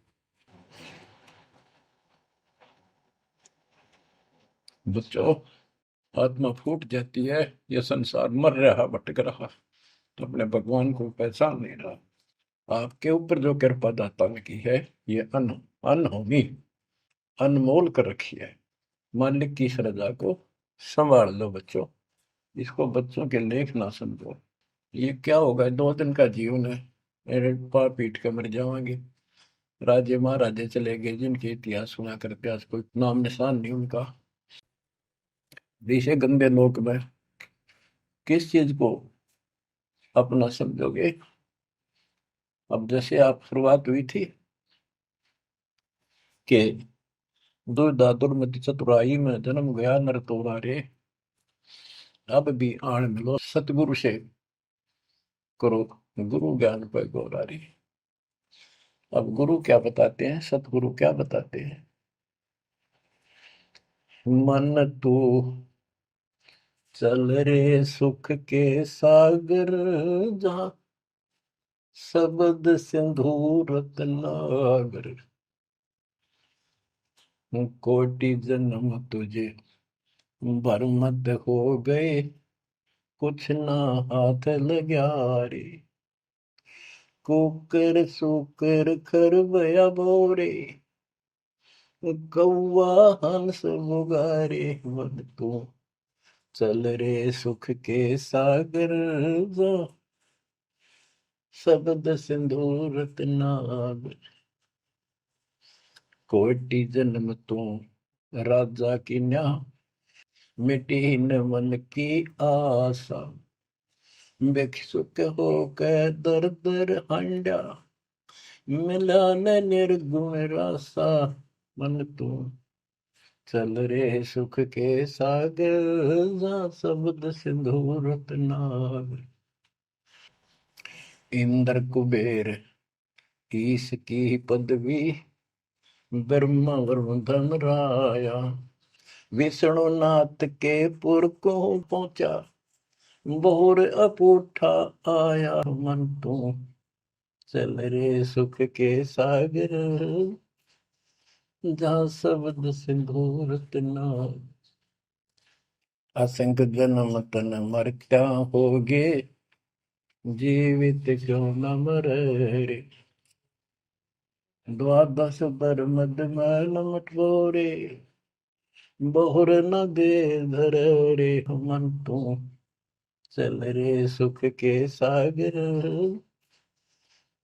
बच्चों, आत्मा फूट जाती है, यह संसार मर रहा भटक रहा, तो अपने भगवान को पहचान नहीं रहा। आपके ऊपर जो कृपा दाता ने की है, ये अनहोनी अनमोल कर रखी है। मालिक की श्रद्धा को संभाल लो बच्चों, इसको बच्चों के लेख ना समझो। ये क्या होगा, 2 दिन का जीवन है, मेरे पा पीट के मर जावांगे। राजे महाराजे चले गए जिनके इतिहास सुना करते, आज कोई नाम निशान नहीं उनका। इसे गंदे लोक में किस चीज को अपना समझोगे। अब जैसे आप शुरुआत हुई थी कि दुर्दा दुर्मति चतुराई में जन्म गया नर तोरा रे, अब भी आण मिलो सतगुरु से करो गुरु ज्ञान पर गौरारी। अब गुरु क्या बताते हैं, सतगुरु क्या बताते हैं। मन तू चल रे सुख के सागर, जहाँ शब्द सिंधु रत्नागर। कोटि जन्म तुझे भरमत हो गए, कुछ ना हाथ लग्या रे। कुकर सुकर खरबया बोरे, कौआ हंस बुगारे। मन तू चल रे सुख के सागर, जहाँ शब्द सिंधु रत्नागर। कोटि जन्म तू राजा की न्या, मिटी न मन की आशा। भिक्षुक होकर दर दर हंडा, मिला न निर्गुण रासा। मन तू चल रे सुख के सागर, जहाँ शब्द सिंधु रत्नागर। इंद्र कुबेर ईश की पदवी, ब्रह्मा वरुण धनराया। विष्णुनाथ के पुर को पहुंचा, बोर अपूठा आया। मन तू चल रे सुख के सागर, जहाँ शब्द सिंधु रत्नागर। असंख जन्म तन मरता होगे, जीवित क्यों न मरे रे। द्वादश बर मद मैल मटोरे, बहुर न दे धर रे। मन तू चल रे सुख के सागर,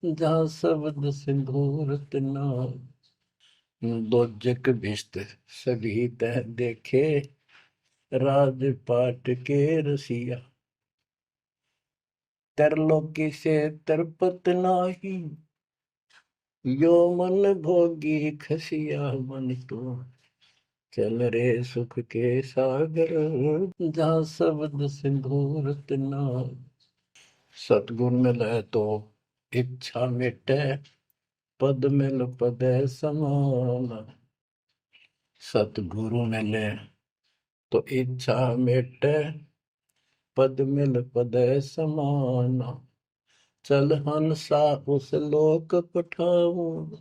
जहाँ शब्द सिंधु रत्नागर। दोजक भिष्ट सभी तह देखे, राजपाट के रसिया। तरलोकी से तरपत नाही, यो मन भोगी खसिया। मन तो चल रे सुख के सागर, जहाँ शब्द सिंधु रत्नागर। सतगुण मिले तो इच्छा मिटे, पद मिल पद समान। सतगुरु मिले तो इच्छा मिटे, पद मिल पद समान। चल हंसा उस लोक पठाऊं,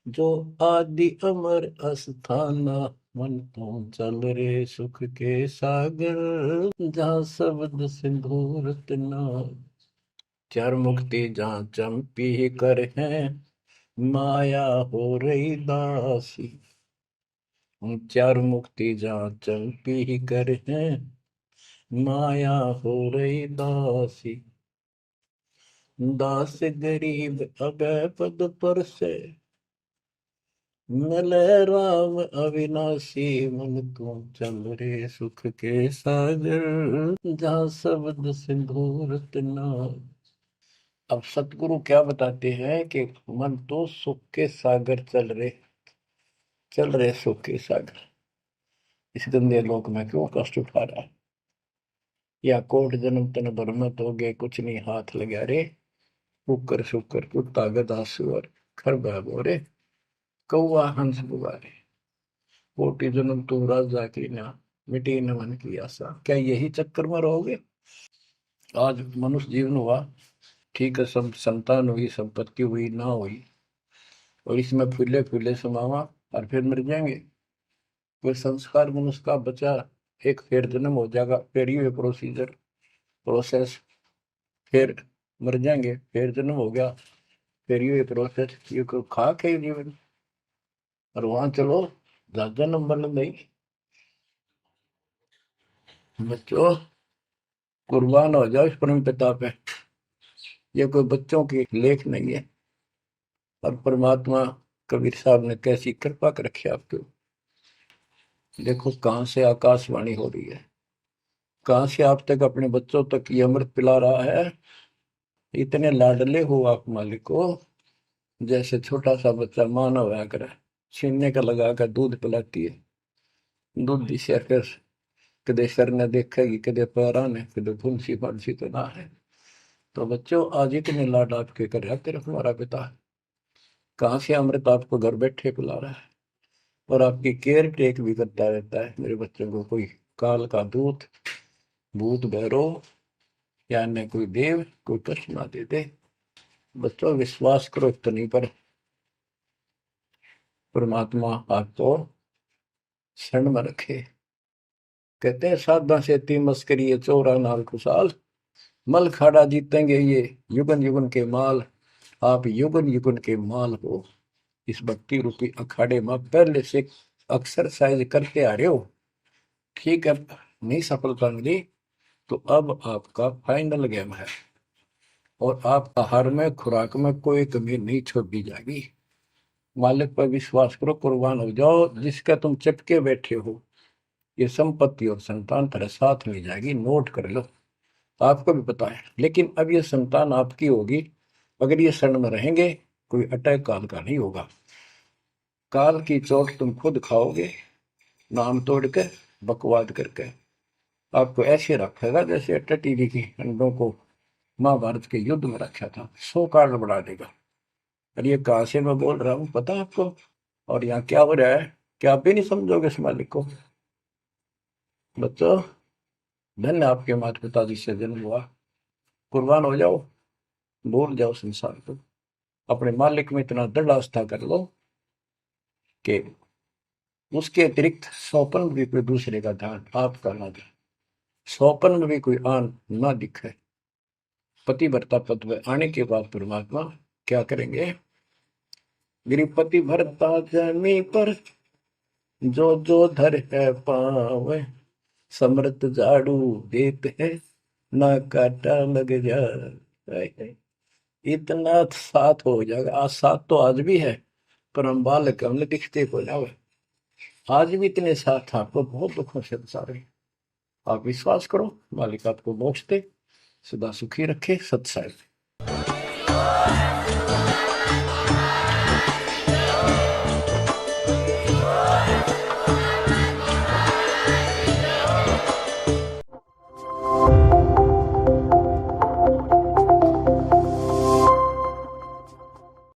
जो आदि अमर अस्थाना। मन तुम चल रे सुख के सागर, जहाँ शब्द सिंदूर तना। चार मुक्ति जहाँ चंपी कर है, माया हो रही दासी। चार मुक्ति जहाँ चंपी कर है, माया हो रही दासी। दास गरीब अभय पद पर से, मिले राम अविनाशी। मन तुम चल रे सुख के सागर, जहाँ शब्द सिंदूर तना। अब सतगुरु क्या बताते हैं कि मन तो सुख के सागर चल रहे सुख के सागर। इस गंदे लोक में क्यों कष्ट उठा रहा है? या कोट जन्म तन भरमत हो गए, कुछ नहीं हाथ लगा रे। कुकर शुकर कुत्ता गधा सुअर, खरबा बोरे, कौआ हंस बुआरे। कोटि जन्म तुम राजा की ना, मिटी न मन की आशा। क्या यही चक्कर में रहोगे? आज मनुष्य जीवन हुआ, ठीक है, सब संतान हुई, संपत्ति हुई ना हुई, और इसमें फूले फूले समावा और फिर मर जाएंगे। कोई संस्कार मनुष्य का बचा, एक फिर जन्म हो जाएगा, फिर ये प्रोसेस, फिर मर जाएंगे, फिर जन्म हो गया, फिर ये प्रोसेस। ये कोई खाक है जीवन? और वहां चलो जन्म बन नहीं। बच्चों, कुर्बान हो जाओ इस परम पिता पे। ये कोई बच्चों की लेख नहीं है। और परमात्मा कबीर साहब ने कैसी कृपा कर रखी आपके। देखो कहां से आकाशवाणी हो रही है, कहां से आप तक अपने बच्चों तक ये अमृत पिला रहा है। इतने लाडले हो आप मालिक को, जैसे छोटा सा बच्चा मानव होया करे, छीनने का लगा कर दूध पिलाती है। दूध दिशा फिर कदे सर ने देखेगी, कदे पैरा ने, कदे फुंसी फांसी तो ना है। तो बच्चों, आज इतने लाड आपके कर रहा तेरा हमारा पिता। कहाँ से अमृत आपको घर बैठे पिला रहा है, और आपकी केयर टेक भी करता रहता है मेरे बच्चों को। कोई काल का दूत, भूत भैरव या अन्य कोई देव कोई कष्ट ना दे दे। बच्चों, विश्वास करो इतनी पर, परमात्मा आपको शरण में रखे। कहते हैं साधा से ती मस्करी है, चौरा नाल खुशाल। मल खाड़ा जीतेंगे ये युगन युगन के माल। आप युगन युगन के माल हो। इस भक्ति रूपी अखाड़े में पहले से एक्सरसाइज करते आ रहे हो, ठीक है, नहीं सफलता मिली तो अब आपका फाइनल गेम है, और आप आहार में खुराक में कोई कमी नहीं छोड़ी जाएगी। मालिक पर विश्वास करो, कुर्बान हो जाओ। जिसका तुम चटके बैठे हो, ये संपत्ति और संतान तेरे साथ मिल जाएगी, नोट कर लो। आपको भी पता है, लेकिन अब ये संतान आपकी होगी अगर ये शरण में रहेंगे। कोई अटैक काल का नहीं होगा, काल की चोट तुम खुद खाओगे, नाम तोड़ के, बकवाद करके। आपको ऐसे रखेगा जैसे टीवी की अंडों को महाभारत के युद्ध में रखा था, 100 कार्ड बढ़ा देगा। और ये कहां से मैं बोल रहा हूँ पता है आपको? और यहाँ क्या हो रहा है, क्या आप भी नहीं समझोगे इस मालिक को? बच्चों, धन्य आपके माता पिता जिससे जन्म हुआ। कुर्बान हो जाओ, भूल जाओ संसार को, अपने मालिक में इतना दृढ़ आस्था कर लो कि उसके अतिरिक्त सौपन में भी कोई दूसरे का ध्यान आपका ना दे, सौपन में भी कोई आन ना दिखे। पतिव्रता पद में आने के बाद परमात्मा क्या करेंगे? गिरिपति भरता जमी पर, जो जो धर है पावे। समृत झाड़ू देत है, ना काटा लग जाए। इतना साथ हो जाएगा। आज साथ तो आज भी है, पर हम बालक हमने दिखते को जावे। आज भी इतने साथ आपको बहुत दुखों से बचावे। आप विश्वास करो, मालिक आपको मोक्ष दे, सदा सुखी रखे। सत्संग